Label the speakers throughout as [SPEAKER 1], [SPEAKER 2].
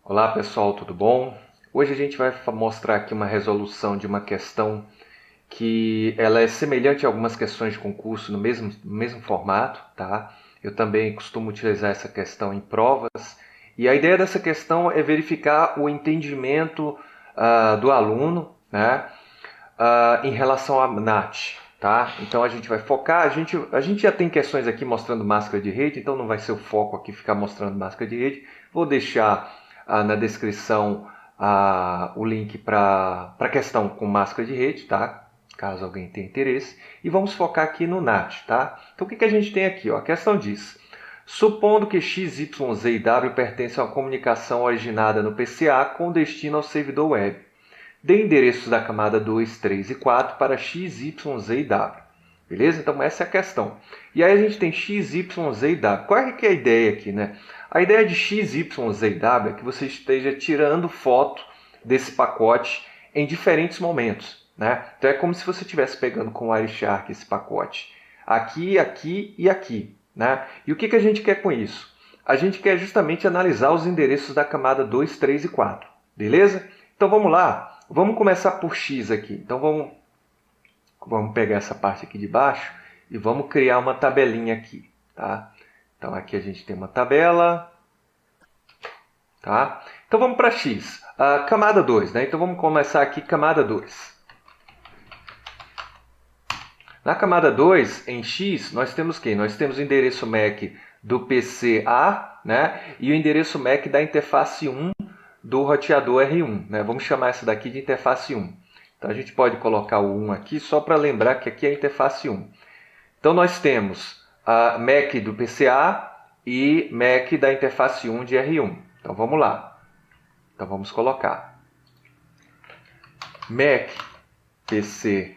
[SPEAKER 1] Olá pessoal, tudo bom? Hoje a gente vai mostrar aqui uma resolução de uma questão que ela é semelhante a algumas questões de concurso no mesmo formato, tá? Eu também costumo utilizar essa questão em provas e a ideia dessa questão é verificar o entendimento do aluno, né, em relação à NAT, tá? Então a gente vai focar, a gente já tem questões aqui mostrando máscara de rede, então não vai ser o foco aqui ficar mostrando máscara de rede. Vou deixar na descrição o link para a questão com máscara de rede, tá? Caso alguém tenha interesse. E vamos focar aqui no NAT, tá? Então o que a gente tem aqui? Ó? A questão diz: supondo que x, y, z e w pertencem a uma comunicação originada no PCA com destino ao servidor web, dê endereços da camada 2, 3 e 4 para x, y, z e w. Beleza? Então essa é a questão. E aí a gente tem x, y, z e w. Qual é que é a ideia aqui, né? A ideia de x, y, z e w é que você esteja tirando foto desse pacote em diferentes momentos, né? Então é como se você estivesse pegando com o Wireshark esse pacote aqui, aqui e aqui, né? E o que a gente quer com isso? A gente quer justamente analisar os endereços da camada 2, 3 e 4. Beleza? Então vamos lá. Vamos começar por x aqui. Então vamos pegar essa parte aqui de baixo e vamos criar uma tabelinha aqui, tá? Então aqui a gente tem uma tabela, tá? Então vamos para x. Camada 2, né? Então vamos começar aqui camada 2. Na camada 2, em x, nós temos quem? Nós temos o endereço MAC do PCA, né? E o endereço MAC da interface 1 do roteador R1, né? Vamos chamar essa daqui de interface 1. Então a gente pode colocar o 1 aqui só para lembrar que aqui é a interface 1. Então nós temos a MAC do PCA e MAC da interface 1 de R1. Então vamos lá. Então vamos colocar MAC PCA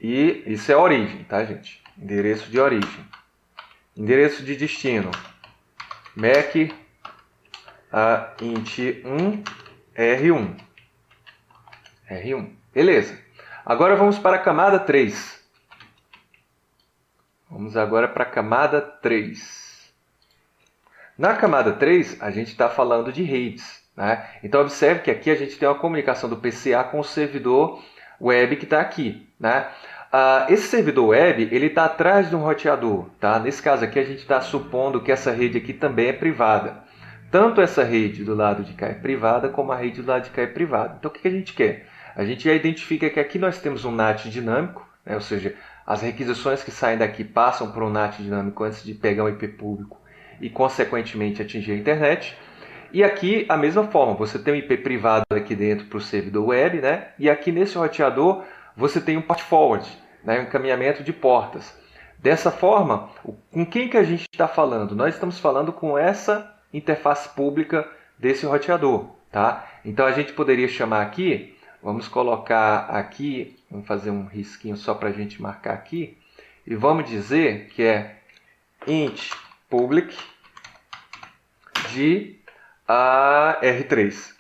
[SPEAKER 1] e isso é a origem, tá, gente? Endereço de origem. Endereço de destino MAC int1 R1. R1. Beleza. Agora vamos para a camada 3. Vamos agora para a camada 3. Na camada 3, a gente está falando de redes, né? Então, observe que aqui a gente tem uma comunicação do PCA com o servidor web que está aqui, né? Esse servidor web ele está atrás de um roteador, tá? Nesse caso aqui, a gente está supondo que essa rede aqui também é privada. Tanto essa rede do lado de cá é privada, como a rede do lado de cá é privada. Então, o que a gente quer? A gente já identifica que aqui nós temos um NAT dinâmico, né? Ou seja, as requisições que saem daqui passam por um NAT dinâmico antes de pegar um IP público e, consequentemente, atingir a internet. E aqui, a mesma forma, você tem um IP privado aqui dentro para o servidor web, né? E aqui nesse roteador, você tem um port forward, né? Um encaminhamento de portas. Dessa forma, com quem que a gente está falando? Nós estamos falando com essa interface pública desse roteador, tá? Então a gente poderia chamar aqui, vamos colocar aqui, vamos fazer um risquinho só para a gente marcar aqui, e vamos dizer que é int public de R3,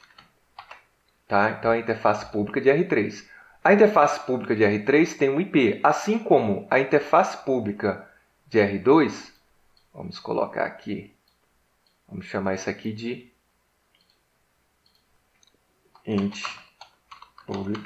[SPEAKER 1] tá? Então a interface pública de R3. A interface pública de R3 tem um IP, assim como a interface pública de R2, vamos colocar aqui, vamos chamar isso aqui de int public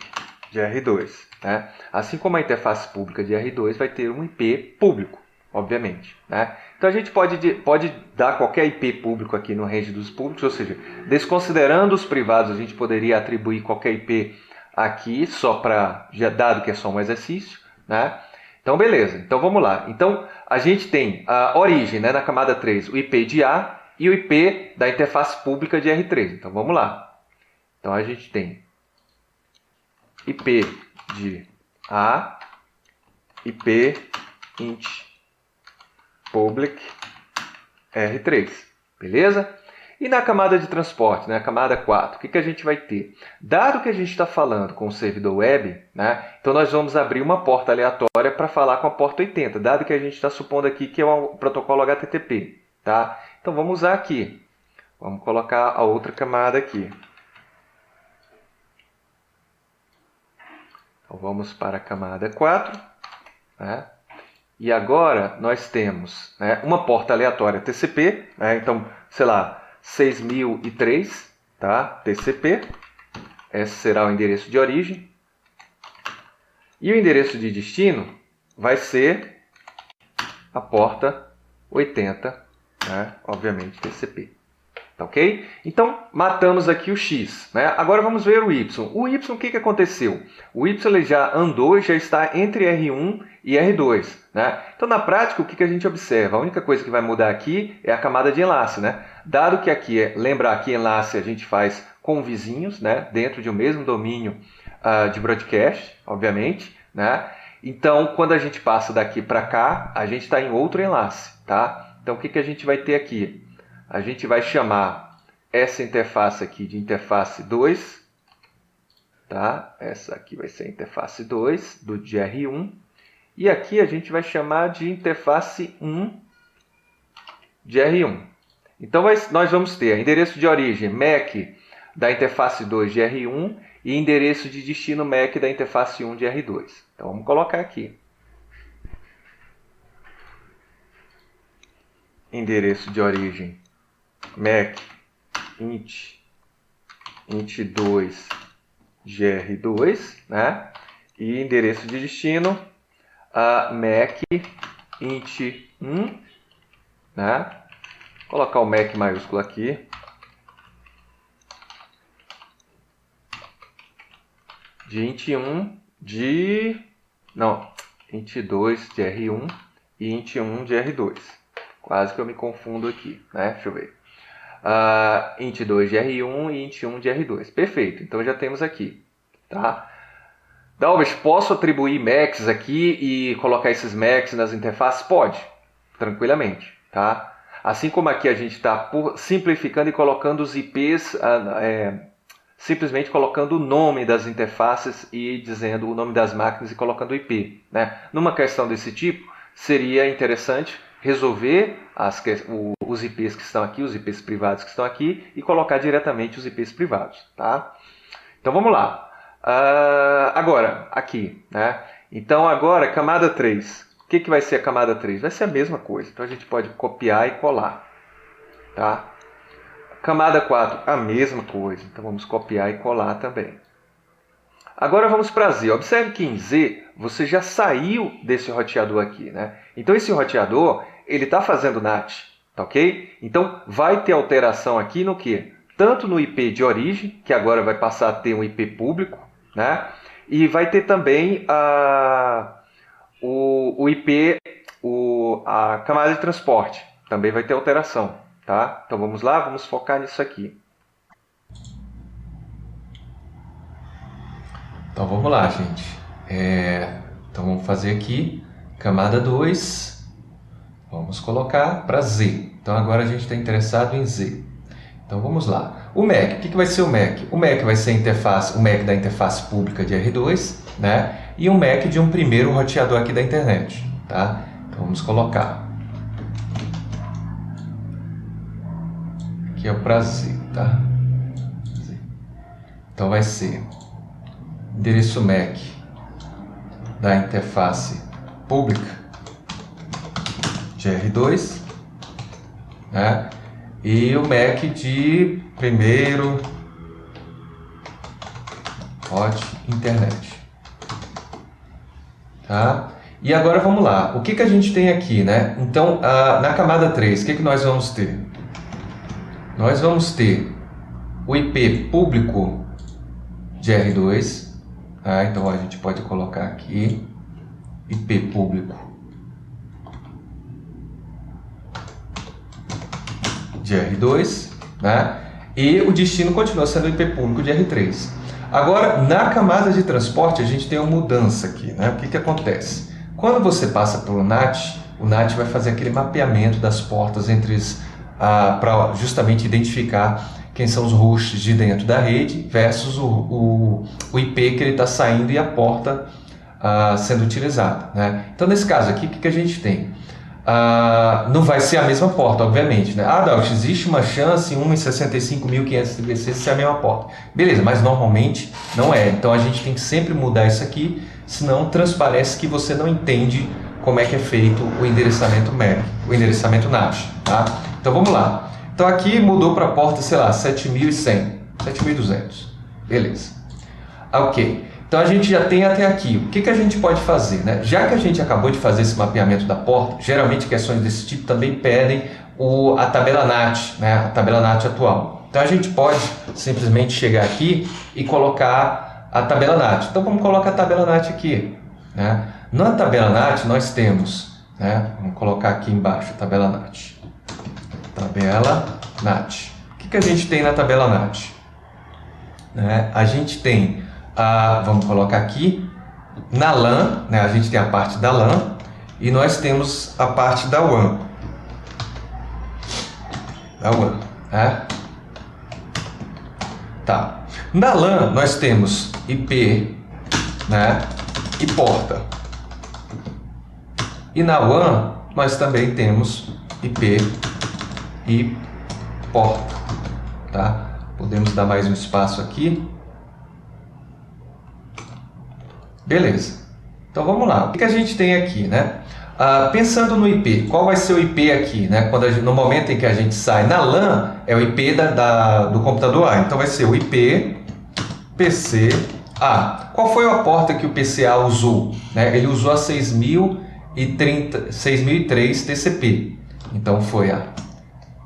[SPEAKER 1] de R2. Né? Assim como a interface pública de R2 vai ter um IP público, obviamente. Né? Então a gente pode dar qualquer IP público aqui no range dos públicos, ou seja, desconsiderando os privados, a gente poderia atribuir qualquer IP aqui, só para, já dado que é só um exercício. Né? Então beleza, então vamos lá. Então a gente tem a origem, né, na camada 3, o IP de A, e o IP da interface pública de R3. Então, vamos lá. Então, a gente tem IP de A, IP int public R3. Beleza? E na camada de transporte, na camada 4, o que a gente vai ter? Dado que a gente está falando com o servidor web, né, então nós vamos abrir uma porta aleatória para falar com a porta 80, dado que a gente está supondo aqui que é um protocolo HTTP. Tá? Então vamos usar aqui. Vamos colocar a outra camada aqui. Então vamos para a camada 4. Né? E agora nós temos, né, uma porta aleatória TCP. Né? Então sei lá, 6003, tá? TCP. Esse será o endereço de origem. E o endereço de destino vai ser a porta 80, né? Obviamente TCP. Tá ok? Então, matamos aqui o X, né? Agora vamos ver o Y. O Y, o que aconteceu? O Y ele já andou, já está entre R1 e R2, né? Então, na prática, o que a gente observa? A única coisa que vai mudar aqui é a camada de enlace, né? Dado que aqui, lembrar que enlace a gente faz com vizinhos, né? Dentro de um mesmo domínio de broadcast, obviamente, né? Então, quando a gente passa daqui para cá, a gente está em outro enlace, tá? Então, o que a gente vai ter aqui? A gente vai chamar essa interface aqui de interface 2, tá? Essa aqui vai ser a interface 2 do de R1. E aqui a gente vai chamar de interface 1 de R1. Então, nós vamos ter endereço de origem MAC da interface 2 de R1 e endereço de destino MAC da interface 1 de R2. Então, vamos colocar aqui. Endereço de origem MAC int2 gr2, né? E endereço de destino MAC int1, né? Vou colocar o MAC maiúsculo aqui. De int1 int2 de R1 e int1 de R2. Quase que eu me confundo aqui, né? Deixa eu ver. Int2 de R1 e int1 de R2. Perfeito, então já temos aqui, tá? Dalves, posso atribuir MACs aqui e colocar esses MACs nas interfaces? Pode, tranquilamente, tá? Assim como aqui a gente está simplificando e colocando os IPs, simplesmente colocando o nome das interfaces e dizendo o nome das máquinas e colocando o IP, né? Numa questão desse tipo, seria interessante resolver os IPs que estão aqui, os IPs privados que estão aqui, e colocar diretamente os IPs privados, tá? Então vamos lá. Agora, aqui, né? Então agora, camada 3. O que vai ser a camada 3? Vai ser a mesma coisa. Então a gente pode copiar e colar, tá? Camada 4, a mesma coisa. Então vamos copiar e colar também. Agora vamos para Z. Observe que em Z você já saiu desse roteador aqui, né? Então esse roteador, ele está fazendo NAT, tá ok? Então vai ter alteração aqui no quê? Tanto no IP de origem, que agora vai passar a ter um IP público, né? E vai ter também o IP, a camada de transporte. Também vai ter alteração, tá? Então vamos lá, vamos focar nisso aqui. Então vamos lá, gente. Então vamos fazer aqui camada 2. Vamos colocar para Z. Então agora a gente está interessado em Z. Então vamos lá. O MAC, o que vai ser o MAC? O MAC vai ser a interface, o MAC da interface pública de R2, né? E o MAC de um primeiro roteador aqui da internet, tá? Então vamos colocar. Aqui é o para Z, tá? Então vai ser endereço MAC da interface pública de R2, né? E o MAC de primeiro hot internet, tá? E agora vamos lá, o que a gente tem aqui, né? Então, na camada 3, o que nós vamos ter? Nós vamos ter o IP público de R2, tá? Então a gente pode colocar aqui IP público de R2, né? E o destino continua sendo o IP público de R3. Agora, na camada de transporte, a gente tem uma mudança aqui, né? O que acontece? Quando você passa pelo NAT, o NAT vai fazer aquele mapeamento das portas entre para justamente identificar quem são os hosts de dentro da rede versus o IP que ele está saindo e a porta sendo utilizada, né? Então, nesse caso aqui, o que a gente tem? Não vai ser a mesma porta, obviamente, né? Dalton, existe uma chance, 1 em 65.536 ser a mesma porta. Beleza, mas normalmente não é. Então a gente tem que sempre mudar isso aqui, senão transparece que você não entende como é que é feito o endereçamento MAC, o endereçamento NAT, tá? Então vamos lá.
[SPEAKER 2] Então aqui mudou para a porta, sei lá, 7.100, 7.200. Beleza. Ok. Então a gente já tem até aqui. O que a gente pode fazer, né? Já que a gente acabou de fazer esse mapeamento da porta, geralmente questões desse tipo também pedem a tabela NAT, né? A tabela NAT atual. Então a gente pode simplesmente chegar aqui e colocar a tabela NAT. Então vamos colocar a tabela NAT aqui, né? Na tabela NAT nós temos, né? Vamos colocar aqui embaixo a tabela NAT. Tabela NAT. O que a gente tem na tabela NAT? Né? A gente tem, vamos colocar aqui, na LAN, né? A gente tem a parte da LAN e nós temos a parte da WAN. Da WAN, né? Tá. Na LAN nós temos IP, né? E porta. E na WAN nós também temos IP e porta, tá? Podemos dar mais um espaço aqui. Beleza. Então vamos lá. O que a gente tem aqui, né? Pensando no IP, qual vai ser o IP aqui, né? No momento em que a gente sai na LAN, é o IP do computador A. Então vai ser o IP PCA. Qual foi a porta que o PCA usou, né? Ele usou a 6003 TCP. Então foi a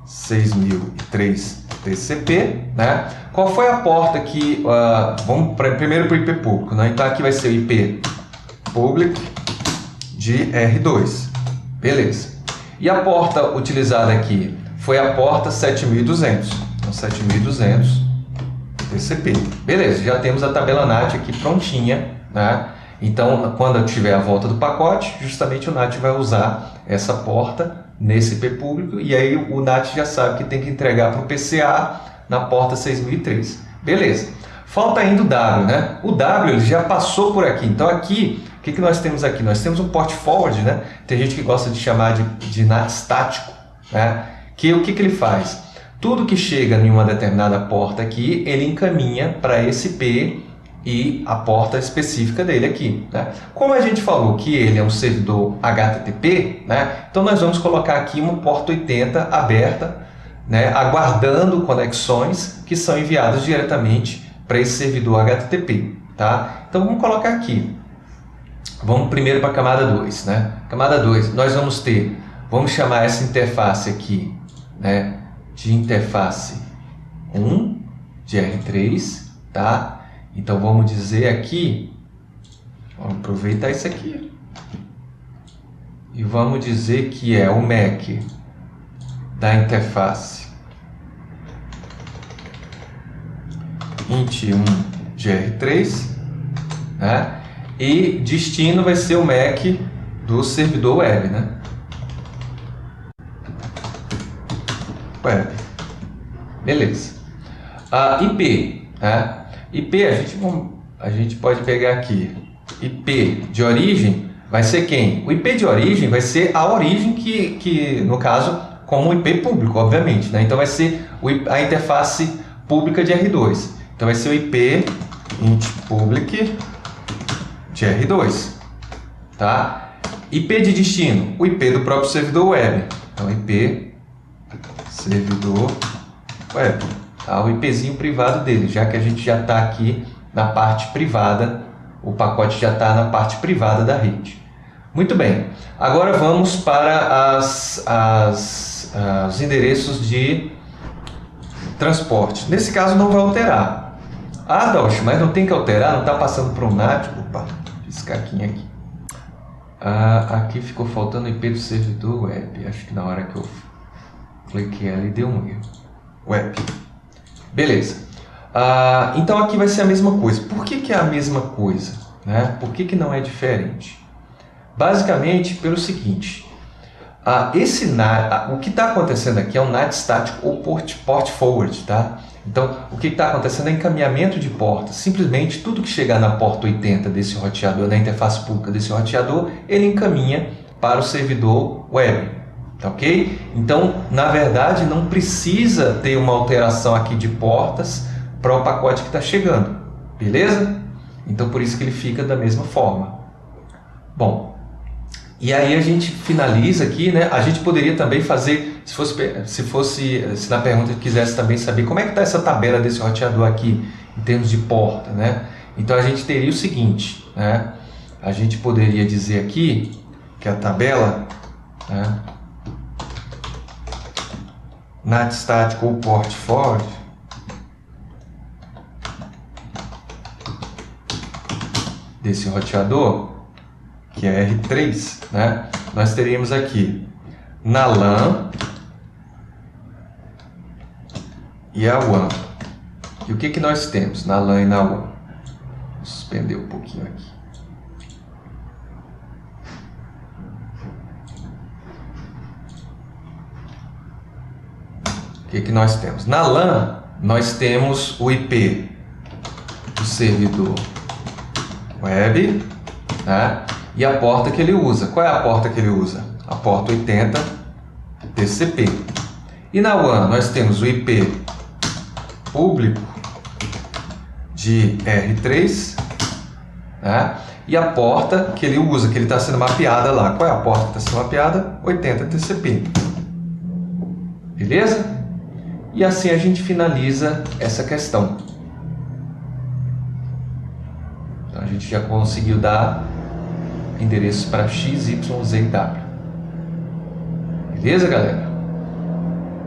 [SPEAKER 2] 6003 TCP, né? Qual foi a porta que... vamos primeiro para o IP público, né? Então aqui vai ser o IP public de R2. Beleza. E a porta utilizada aqui foi a porta 7200. Então 7200 TCP. Beleza, já temos a tabela NAT aqui prontinha, né? Então, quando eu tiver a volta do pacote, justamente o NAT vai usar essa porta nesse IP público e aí o NAT já sabe que tem que entregar para o PCA na porta 6003. Beleza. Falta ainda o W, né? O W ele já passou por aqui. Então aqui, o que nós temos aqui? Nós temos um port forward, né? Tem gente que gosta de chamar de NAT estático, né? Que o que ele faz? Tudo que chega em uma determinada porta aqui, ele encaminha para esse IP e a porta específica dele aqui, né? Como a gente falou que ele é um servidor HTTP, né? Então nós vamos colocar aqui uma porta 80 aberta, né? Aguardando conexões que são enviadas diretamente para esse servidor HTTP, tá? Então vamos colocar aqui. Vamos primeiro para a camada 2, né? Camada 2, nós vamos chamar essa interface aqui, né? De interface 1 de R3, tá? Então vamos dizer aqui, vamos aproveitar isso aqui e vamos dizer que é o MAC da interface int1 de R3, né? E destino vai ser o MAC do servidor web, né? Web. Beleza. IP, né? IP a gente pode pegar aqui. IP de origem vai ser quem? O IP de origem vai ser a origem que no caso, como um IP público, obviamente, né? Então vai ser a interface pública de R2. Então vai ser o IP int public de R2, tá? IP de destino, o IP do próprio servidor web. Então IP servidor web, tá? O IPzinho privado dele, já que a gente já está aqui na parte privada, o pacote já está na parte privada da rede. Muito bem, agora vamos para os endereços de transporte. Nesse caso não vai alterar. Dalsh, mas não tem que alterar, não está passando para um NAT. Opa, fiz caquinha aqui. Aqui ficou faltando o IP do servidor web. Acho que na hora que eu cliquei ali deu um erro. Web. Beleza. Então aqui vai ser a mesma coisa. Por que é a mesma coisa, né? Por que não é diferente? Basicamente pelo seguinte. O que está acontecendo aqui é um NAT estático ou port forward, tá? Então, o que está acontecendo é encaminhamento de portas. Simplesmente, tudo que chegar na porta 80 desse roteador, na interface pública desse roteador, ele encaminha para o servidor web, tá ok? Então, na verdade, não precisa ter uma alteração aqui de portas para o pacote que está chegando, beleza? Então, por isso que ele fica da mesma forma. Bom, e aí a gente finaliza aqui, né? A gente poderia também fazer se na pergunta quisesse também saber como é que está essa tabela desse roteador aqui em termos de porta, né? Então a gente teria o seguinte, né? A gente poderia dizer aqui que a tabela, né, NAT estático ou port forward desse roteador, que é R3, né? Nós teríamos aqui na LAN e a WAN. E o que nós temos na LAN e na WAN? Vou suspender um pouquinho aqui. O que nós temos? Na LAN, nós temos o IP do servidor web, né? E a porta que ele usa. Qual é a porta que ele usa? A porta 80 TCP. E na WAN, nós temos o IP público de R3, né? E a porta que ele usa, que ele está sendo mapeada lá. Qual é a porta que está sendo mapeada? 80 TCP. Beleza? E assim a gente finaliza essa questão. Então a gente já conseguiu dar endereços para X, Y, Z e W. Beleza, galera?